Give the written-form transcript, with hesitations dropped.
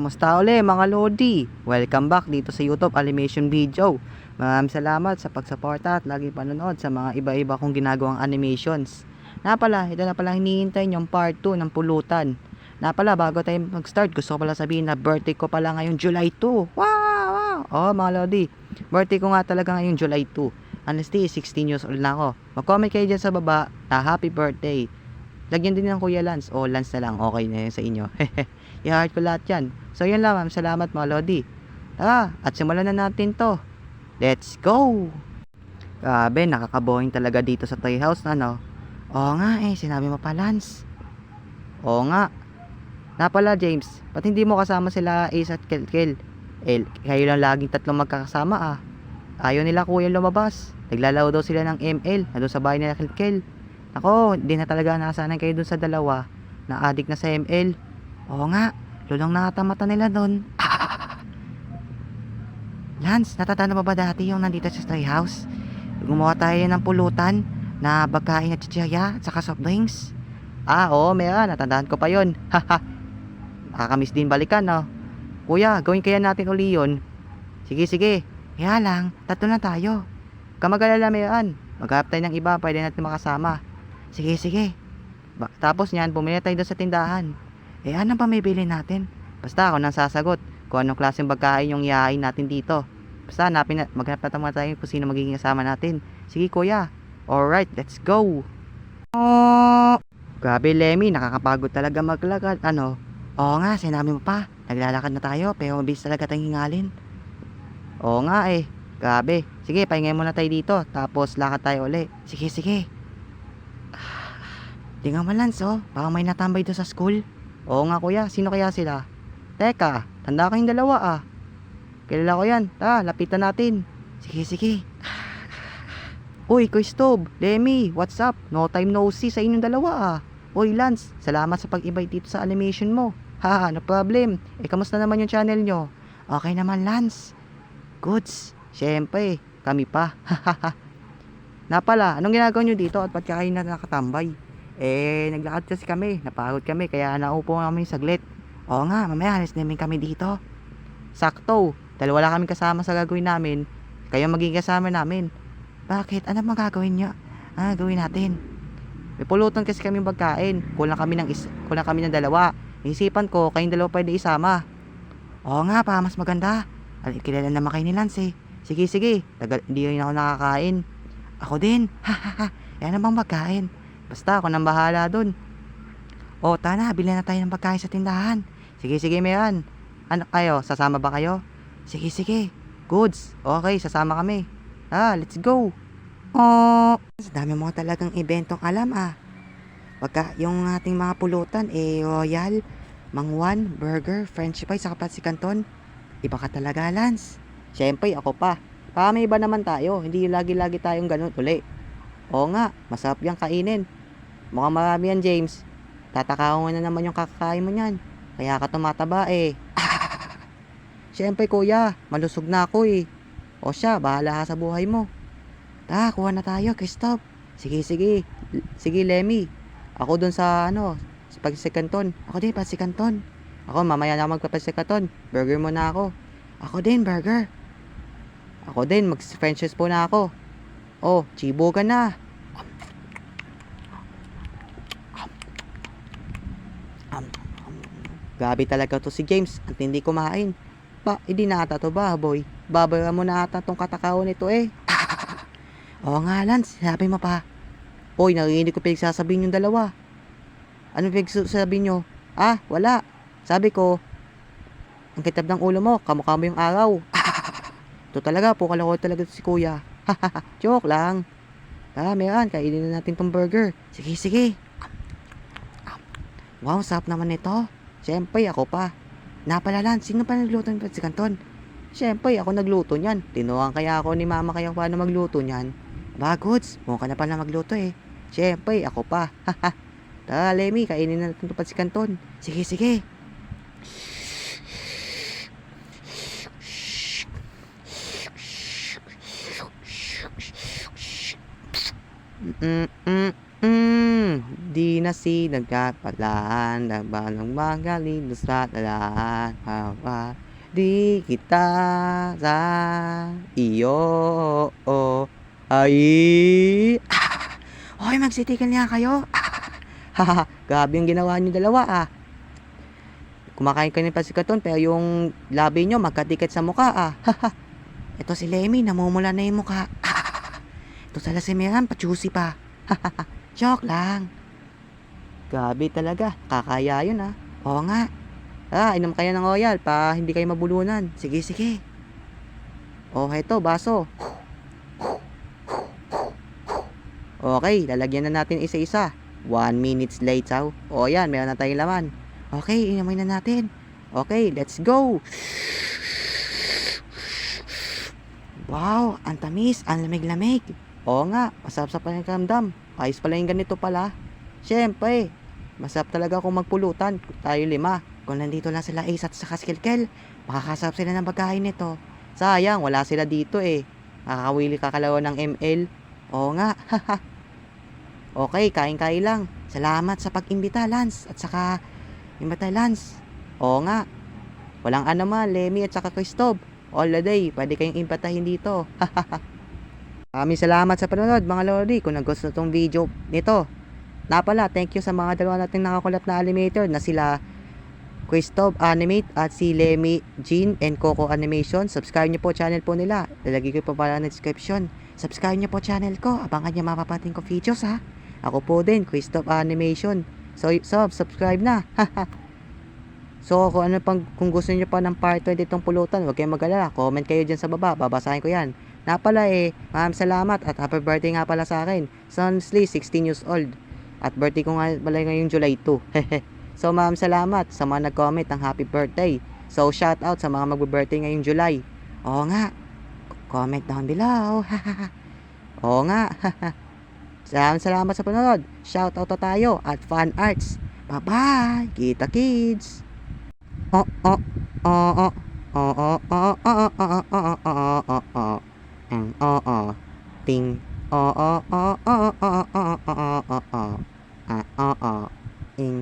Kamusta uli mga Lodi? Welcome back dito sa YouTube Animation Video. Maraming salamat sa pagsuporta at lagi panonood sa mga iba-iba kong ginagawang animations. Ito na pala hinihintay yung part 2 ng pulutan. Bago tayo mag-start, gusto ko pala sabihin na birthday ko pala ngayong July 2. Wow! Oh mga Lodi, birthday ko nga talaga ngayong July 2. Honestly, 16 years old na ako. Mag-comment kayo dyan sa baba na happy birthday. Lagyan din ng Kuya Lance o Lance na lang, okay na yun sa inyo. I-heart ko lahat yan. So yun lang, salamat mga Lodi. Tara, at simulan na natin to. Let's go! Grabe, nakakaboring talaga dito sa toy house na no. Oo nga sinabi mo pa Lance. Oo nga. Pala James, ba't hindi mo kasama sila Ace at Kelkel? Kayo lang laging tatlong magkakasama Ayaw nila kuya lumabas. Naglalaro daw sila ng ML na doon sa bahay nila Kelkel. Ako, hindi na talaga nasanay kayo dun sa dalawa na adik na sa ML. Oo nga, lulong nakatamata nila dun. Lance, natatanda mo ba dati yung nandito sa toy house? Gumawa tayo ng pulutan na pagkain at chichirya at saka soft drinks. Oo, meron, natandaan ko pa yun. Nakakamiss din balikan, no? Kuya, gawin kaya natin uli yun. Sige. Kaya lang, tatlo na tayo. Kamagalala meron. Maghanap tayo ng iba, pwede natin makasama. Sige. Tapos niyan, bumili tayo doon sa tindahan. Anong pamibili natin? Basta ako nang sasagot kung anong klaseng pagkain yung ihahain natin dito. Basta maghanap na tayo kung sino magiging kasama natin. Sige kuya. Alright, let's go. Grabe Lemmy, nakakapagod talaga maglakad. Ano? Oo nga, sinabi mo pa. Naglalakad na tayo pero mabilis talaga tayong hingalin. Oo nga Grabe. Sige, pahingay muna tayo dito. Tapos lakad tayo uli. Sige. Di nga Lance baka may natambay doon sa school. Oo nga kuya, sino kaya sila? Teka, tanda ko yung dalawa Kilala ko yan, lapitan natin. Sige. Uy, Kristob, Lemmy, what's up? No time no see sa inyong dalawa Uy Lance, salamat sa pag-invite dito sa animation mo. No problem. Kamusta naman yung channel nyo? Okay naman Lance. Goods, syempre, kami pa. Anong ginagawa nyo dito at ba't kayo na nakatambay? Naglakad kasi kami, napagod kami, kaya naupo kami saglit. Oo nga, mamaya halis namin kami dito. Sakto, dalawa lang kami kasama sa gagawin namin. Kayo magiging kasama namin. Bakit? Ano magagawin nyo? Gawin natin. May pulutan kasi kami pagkain. Kulang kami ng dalawa. Naisipan ko, kayong dalawa pwede isama. Oo nga pa, mas maganda. Kilala naman kayo ni Lance Sige. Hindi rin ako nakakain. Ako din. Yan ang bang magkain. Basta ako nang bahala dun. Tara, bilhin na tayo ng pagkain sa tindahan. Sige, meron. Ano kayo? Sasama ba kayo? Sige. Goods. Okay, sasama kami. Let's go. Dami mo talagang eventong alam Pagka yung ating mga pulutan Royal, Mangwan, Burger, French fries, saka si Canton. Iba ka talaga Lance. Siyempre ako pa. Para may iba naman tayo. Hindi lagi-lagi tayong ganun uli. Oo nga, masarap yung kainin. Mukhang marami yan James. Tatakawan na naman yung kakakain mo niyan. Kaya ka tumataba Siyempre kuya, malusog na ako O siya, bahala ka sa buhay mo. Kuha na tayo Kristob. Sige Lemmy. Ako dun sa pagsikanton. Ako din pagsikanton. Ako mamaya na magpapasikanton. Burger muna ako. Ako din burger. Ako din mag-french fries po na ako. Chibo ka na. Grabe talaga to si James. Ang tindi kumain. Hindi na ata to baboy. Babayaran mo na ata tong katakao nito Oo nga Lance, sinabi mo pa. Narinig ko pinagsasabihin yung dalawa. Ano pinagsasabihin nyo? Wala. Sabi ko, ang kitab ng ulo mo, kamukha mo yung araw. Ito talaga, pukalako talaga si kuya. Joke lang. Meron, kainin na natin tong burger. Sige. Wow, sarap naman ito. Siyempre, ako pa. Lance, sino pa nagluto ng si Canton? Siyempre, ako nagluto niyan. Tinuruan kaya ako ni mama kaya paano magluto niyan. Goods, mukha ka na pala magluto Siyempre, ako pa. Tara, Lemmy, kainin na natin ito si Canton. Sige. Di na nagkapalaan, nagbalang magaling sa talaan, di kita sa iyo, ay. Hoy, magsitikan niya kayo. Haha, grabe yung ginawa niyo dalawa Kumakain kayo ng pasikaton pero yung labi nyo magkadikit sa mukha Ito si Lemmy, namumula na yung mukha. Ito sa si Miran, pa-juicy pa. Joke lang. Grabe talaga, kakaya yun Oo nga. Inom kayo ng royal pa hindi kayo mabulunan. Sige, sige. Heto, baso. Okay, lalagyan na natin isa-isa. 1 minutes later. Yan, meron na tayong laman. Okay, inumin na natin. Okay, let's go. Wow, ang tamis, ang lamig-lamig. Oo nga, masarap sa pakiramdam. Ayos pala yung ganito pala. Siyempre, masarap talaga kung magpulutan. Tayo 5. Kung nandito lang sila Ace at saka Skilkel, makakasarap sila ng pagkain nito. Sayang, wala sila dito Kakawili kakalawa ng ML. Oo nga, Okay, kain-kain lang. Salamat sa pag-imbita, Lance. At saka, imbita, Lance. Oo nga. Walang Lemmy at saka Christoph. All the day, pwede kayong imbitahin dito. Maraming salamat sa panonood, mga lodi. Kung nagustuhan itong video nito. Thank you sa mga dalawa nating nakakulap na animator na sila Christoph Animate at si Lemmy Jean and Coco Animation. Subscribe nyo po channel po nila. Lalagay ko po pala na description. Subscribe nyo po channel ko. Abangan nyo mapapating ko videos Ako po din, Christoph Animation. So subscribe na. So, kung gusto niyo pa ng part 20 itong pulutan, huwag kayong mag-alala. Comment kayo dyan sa baba. Babasahin ko yan. Maraming salamat at happy birthday nga pala sa akin. Sonsley, 16 years old. At birthday ko nga pala ngayong July 2. So, maraming salamat sa mga nag-comment ng happy birthday. So, shout out sa mga mag-birthday ngayong July. Oo nga. Comment down below. Oo nga. Salamat sa panonood. Shout out tayo at Fan Arts. Bye-bye. Kita kids. Ting. Ing.